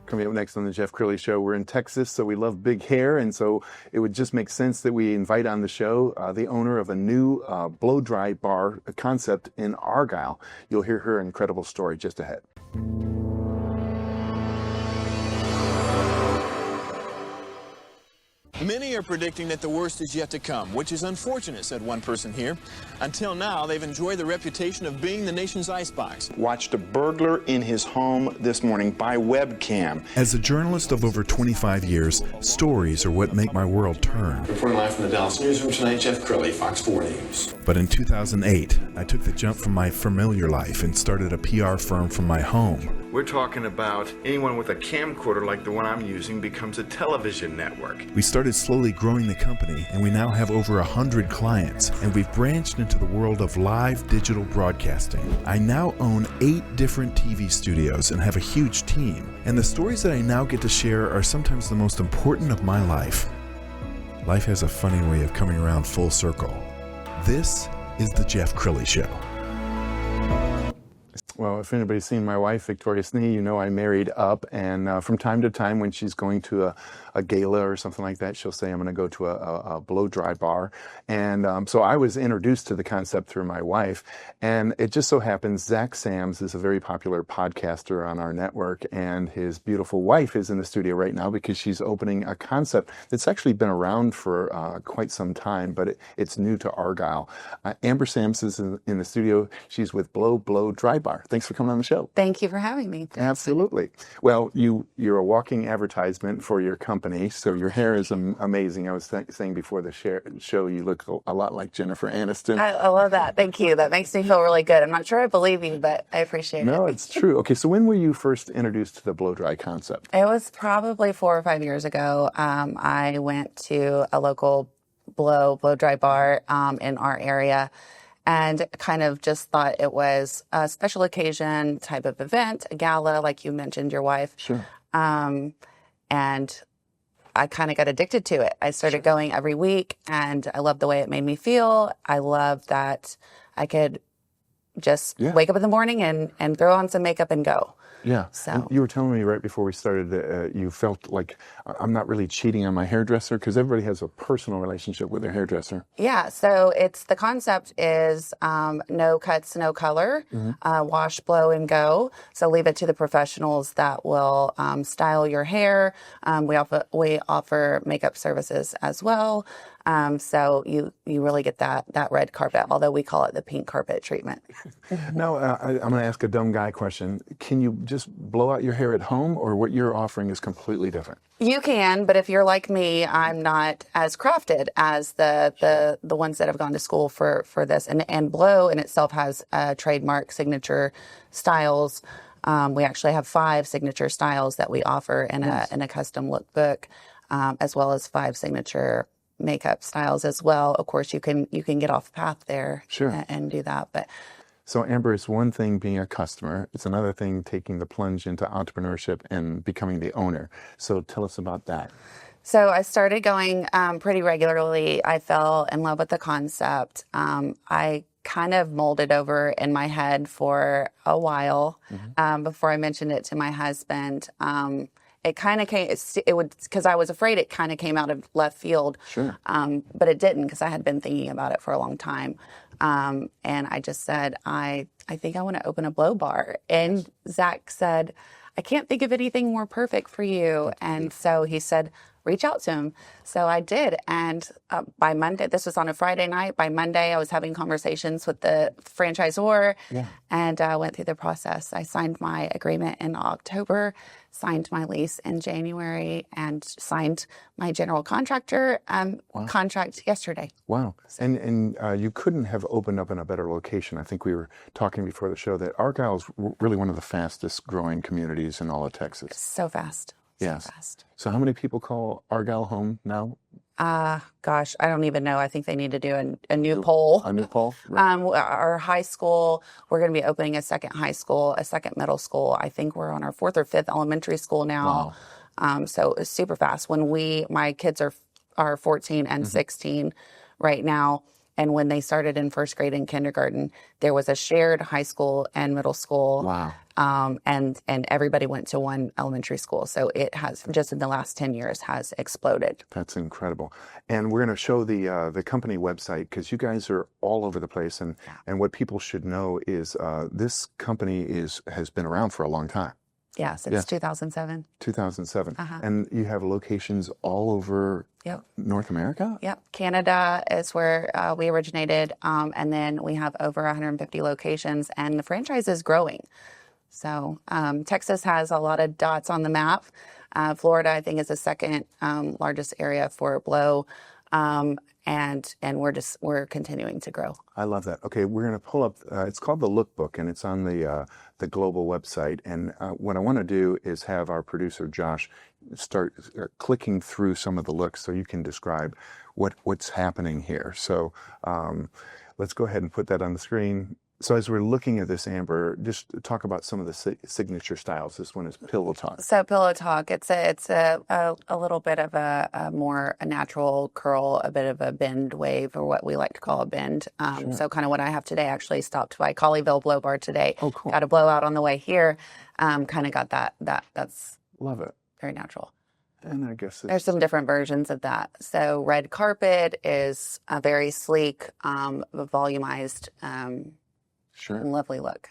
Coming up next on the Jeff Crilley Show, we're in Texas, so we love big hair, and so it would just make sense that we invite on the show the owner of a new blow dry bar concept in Argyle. You'll hear her incredible story just ahead. Many are predicting that the worst is yet to come, which is unfortunate, said one person here. Until now, they've enjoyed the reputation of being the nation's icebox. Watched a burglar in his home this morning by webcam. As a journalist of over 25 years, stories are what make my world turn. Reporting live from the Dallas newsroom tonight, Jeff Crilley, Fox 4 News. But in 2008, I took the jump from my familiar life and started a PR firm from my home. We're talking about anyone with a camcorder like the one I'm using becomes a television network. We started slowly growing the company, and we now have over 100 clients, and we've branched into the world of live digital broadcasting. I now own 8 different TV studios and have a huge team, and the stories that I now get to share are sometimes the most important of my life. Life has a funny way of coming around full circle. This is the Jeff Crilley Show. Well, if anybody's seen my wife, Victoria Snee, you know I married up, and from time to time when she's going to a gala or something like that, she'll say, I'm going to go to a blow dry bar. And so I was introduced to the concept through my wife, and it just so happens Zach Sams is a very popular podcaster on our network, and his beautiful wife is in the studio right now because she's opening a concept that's actually been around for quite some time, but it's new to Argyle. Amber Sams is in the studio. She's with Blo Blow Dry Bar. Thanks for coming on the show. Thank you for having me. Absolutely. Well, you're a walking advertisement for your company, so your hair is amazing. I was saying before the show, you look a lot like Jennifer Aniston. I love that. Thank you. That makes me feel really good. I'm not sure I believe you, but I appreciate it. No, it's true. Okay, so when were you first introduced to the blow dry concept? It was probably 4 or 5 years ago. I went to a local blow dry bar in our area, and kind of just thought it was a special occasion type of event, a gala, like you mentioned, your wife. Sure. And I kind of got addicted to it. I started going every week, and I loved the way it made me feel. I loved that I could just wake up in the morning and throw on some makeup and go. Yeah. So and you were telling me right before we started that you felt like I'm not really cheating on my hairdresser, because everybody has a personal relationship with their hairdresser. Yeah. So the concept is no cuts, no color, wash, blow, and go. So leave it to the professionals that will style your hair. We offer makeup services as well. So you really get that red carpet, although we call it the pink carpet treatment. Now, I'm going to ask a dumb guy question. Can you just blow out your hair at home, or what you're offering is completely different? You can, but if you're like me, I'm not as crafted as the ones that have gone to school for this. And Blow in itself has trademark signature styles. We actually have 5 signature styles that we offer in a custom lookbook, as well as 5 signature makeup styles as well. Of course, you can get off path there and do that. But so Amber, it's one thing being a customer. It's another thing taking the plunge into entrepreneurship and becoming the owner. So tell us about that. So I started going pretty regularly. I fell in love with the concept. I kind of molded over in my head for a while before I mentioned it to my husband. It kind of came, because I was afraid it kind of came out of left field. Sure. But it didn't, because I had been thinking about it for a long time. And I just said, I think I want to open a blow bar. And Zach said, I can't think of anything more perfect for you. And so he said, reach out to him. So I did. And by Monday, this was on a Friday night. By Monday, I was having conversations with the franchisor and went through the process. I signed my agreement in October, signed my lease in January, and signed my general contractor contract yesterday. Wow. So. And you couldn't have opened up in a better location. I think we were talking before the show that Argyle is really one of the fastest growing communities in all of Texas. So fast. Yes. So how many people call Argyle home now? Gosh, I don't even know. I think they need to do a new poll. A new poll? Right. Our high school, we're going to be opening a second high school, a second middle school. I think we're on our 4th or 5th elementary school now. Wow. So it's super fast. My kids are 14 and 16 right now. And when they started in first grade and kindergarten, there was a shared high school and middle school. Wow. and everybody went to one elementary school. So it has, just in the last 10 years, has exploded. That's incredible. And we're going to show the company website, because you guys are all over the place. And what people should know is this company has been around for a long time. Yeah, since 2007. 2007. And you have locations all over North America? Yep. Canada is where we originated. And then we have over 150 locations, and the franchise is growing. So Texas has a lot of dots on the map. Florida, I think, is the second largest area for Blow. And we're continuing to grow. I love that. Okay, we're going to pull up, it's called the Lookbook, and it's on the global website. And what I want to do is have our producer, Josh, start clicking through some of the looks so you can describe what's happening here. So let's go ahead and put that on the screen. So as we're looking at this, Amber, just talk about some of the signature styles. This one is Pillow Talk. So Pillow Talk, it's a little bit of a more natural curl, a bit of a bend wave, or what we like to call a bend. So kind of what I have today. Actually stopped by Colleyville Blow Bar today. Oh, cool. Got a blowout on the way here. Kind of got that's Love it. very natural. And I guess There's some different versions of that. So Red Carpet is a very sleek, volumized, lovely look.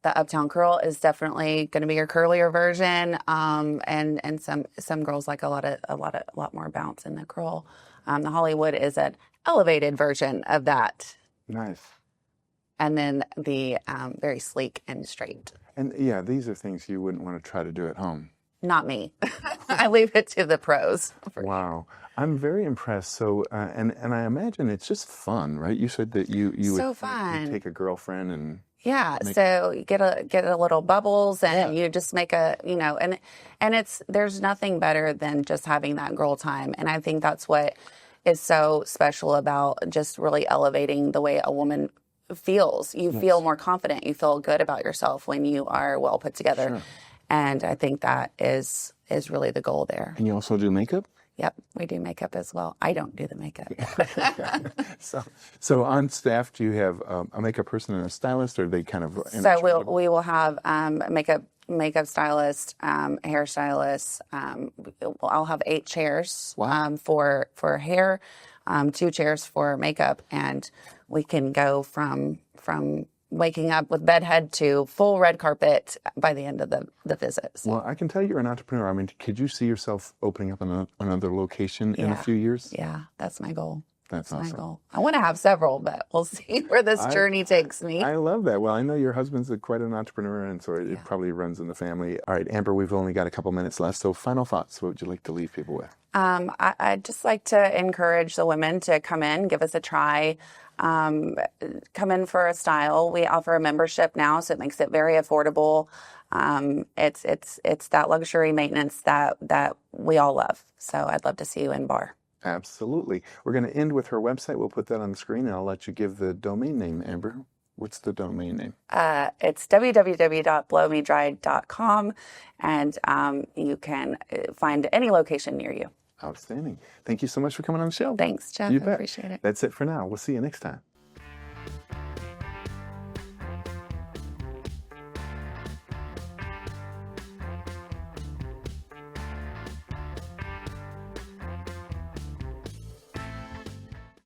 The Uptown Curl is definitely going to be your curlier version, and some girls like a lot more bounce in the curl. The Hollywood is an elevated version of that. Nice. And then the very sleek and straight. And yeah, these are things you wouldn't want to try to do at home. Not me. I leave it to the pros. Wow. I'm very impressed. So, and I imagine it's just fun, right? You said that you so would fun. You take a girlfriend and so you get a little bubbles, and you just make and there's nothing better than just having that girl time. And I think that's what is so special about just really elevating the way a woman feels. You feel more confident. You feel good about yourself when you are well put together. Sure. And I think that is really the goal there. And you also do makeup? Yep, we do makeup as well. I don't do the makeup. So on staff, do you have a makeup person and a stylist, or are they kind of? So we will have makeup stylist, hairstylist. I'll have 8 chairs for hair, 2 chairs for makeup, and we can go from waking up with bedhead to full red carpet by the end of the visit. So. Well, I can tell you're an entrepreneur. I mean, could you see yourself opening up another location in a few years? Yeah, that's my goal. That's awesome. My goal. I want to have several, but we'll see where this journey takes me. I love that. Well, I know your husband's quite an entrepreneur, and so it probably runs in the family. All right, Amber, we've only got a couple minutes left. So final thoughts. What would you like to leave people with? I'd just like to encourage the women to come in, give us a try. Come in for a style. We offer a membership now, so it makes it very affordable. It's that luxury maintenance that we all love. So I'd love to see you in bar. Absolutely. We're going to end with her website. We'll put that on the screen, and I'll let you give the domain name, Amber. What's the domain name? It's www.blowmedry.com, and you can find any location near you. Outstanding. Thank you so much for coming on the show. Thanks, Jeff. You I bet. appreciate it. That's it for now. We'll see you next time.